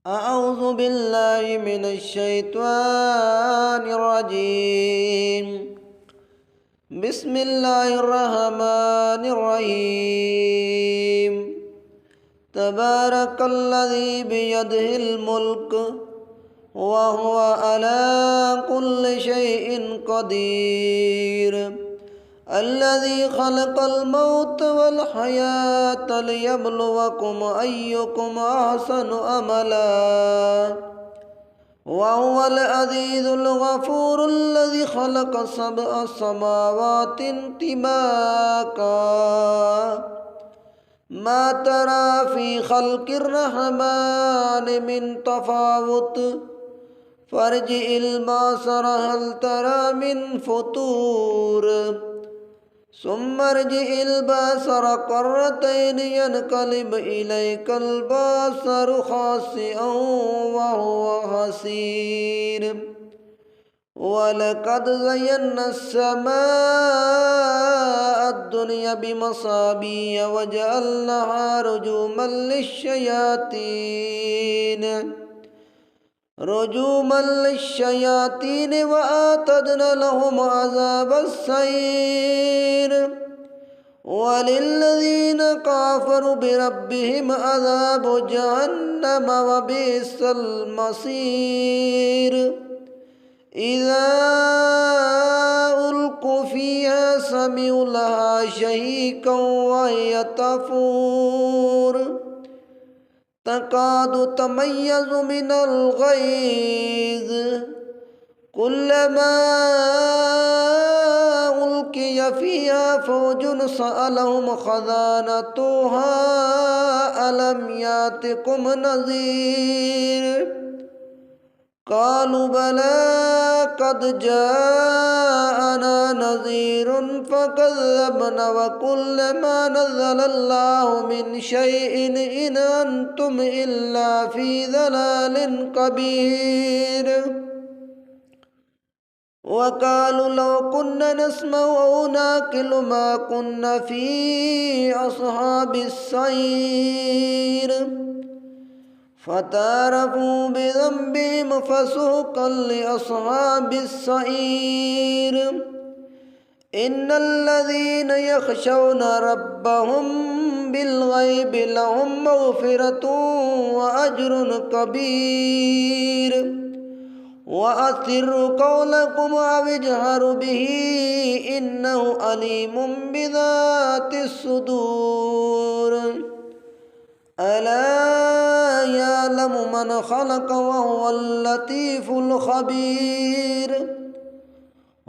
أعوذ بالله من الشيطان الرجيم. بسم الله الرحمن الرحيم. تبارك الذي بيده الملك وهو على كل شيء قدير. الذي خلق الموت والحياة ليبلوكم أيكم أحسن أملا وهو العزيز الغفور الذي خلق 7 سماوات طباقا ما ترى في خلق الرحمن من تفاوت فارجع البصر هل ترى من فطور ثم ارجع البصر قرتين ينقلب إليك البصر خاسئا وهو حسير. ولقد زينا السماء الدنيا بمصابيح وجعلناها رجوما للشياطين وأعتدنا لهم عذاب السعير. وللذين كفروا بربهم عذاب جهنم وبئس المصير. إذا ألقوا فيها سمعوا لها شهيقا وهي تفور تكاد تميز من الغيظ كلما ألقي فيها فوج سألهم خزانتها ألم يأتكم نذير قالوا بلى قد جاءنا نذير فكذبنا وقل ما نزل الله من شيء إن أنتم إلا في ضلال كبير. وقالوا لو كنا نسمع أو نعقل ما كنا في أصحاب السعير فاعترفوا بذنبهم فسوقا لأصحاب السعير. إن الذين يخشون ربهم بالغيب لهم مغفرة وأجر كبير. وأسروا قولكم أو اجهروا به إنه عليم بذات الصدور. ألا يعلم من خلق وهو اللطيف الخبير.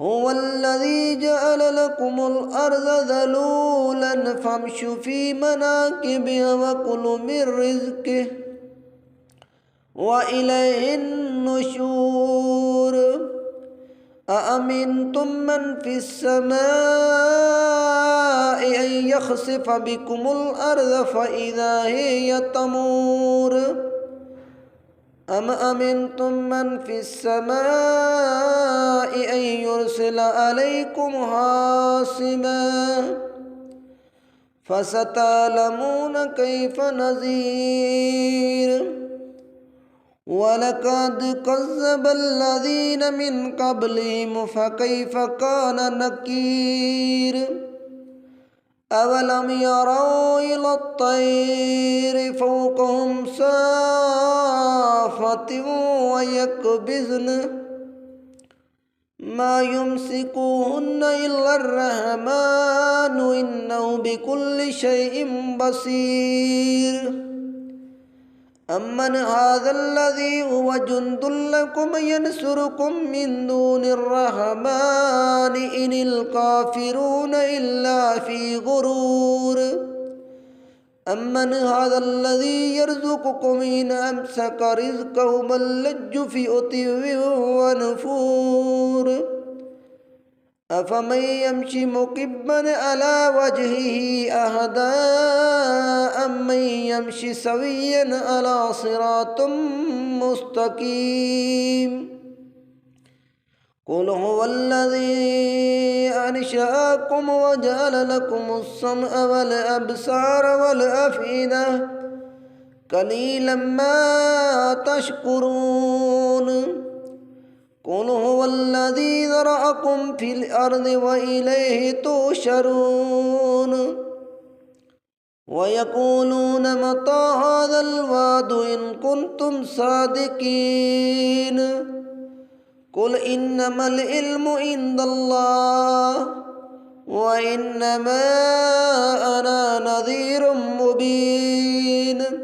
هو الذي جعل لكم الأرض ذلولا فامشوا في مناكبها وكلوا من رزقه وإليه النشور. أأمنتم من في السماء أن يخسف بكم الأرض فإذا هي تمور أم أمنتم من في السماء أن يرسل عليكم حاصبا فستعلمون كيف نذير. ولقد كذب الذين من قبلهم فكيف كان نكير. أولم يروا إلى الطير فوقهم صافات ويقبضن ما يمسكوهن إلا الرحمن إنه بكل شيء بصير. أمن هذا الذي هو جند لكم ينصركم من دون الرحمن إن الكافرون إلا في غرور. أمن هذا الذي يرزقكم إن أمسك رزقه بل لجوا في عتو ونفور. أفمن يمشي مكبا على وجهه أهدى أمن يمشي سويا على صراط مستقيم. قل هو الذي أنشأكم وجعل لكم السمع والأبصار والأفئدة قليلا ما تشكرون قل هو الذي ذرأكم في الأرض وإليه تحشرون ويقولون متى هذا الوعد إن كنتم صادقين قل إنما العلم عند الله وإنما أنا نذير مبين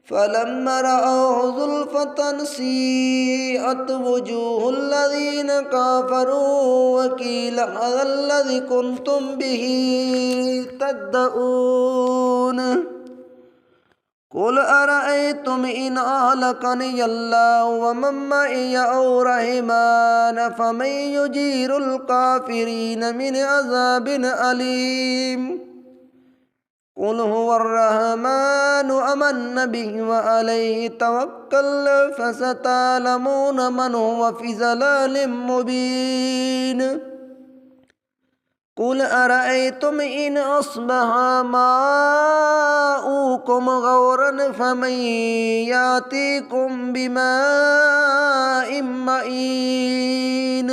فلما رأوه زلفة سيئت وجوه الذين كفروا وقيل هذا الذي كنتم به تدعون قل أرأيتم إن أهلكني الله ومن معي أو رحمن فمن يجير الكافرين من عذاب أليم قل هو الرحمن آمنا به وعليه توكل فستعلمون من هو في ضلال مبين قل أرأيتم إن أصبح ماؤكم غورا فمن يأتيكم بماء معين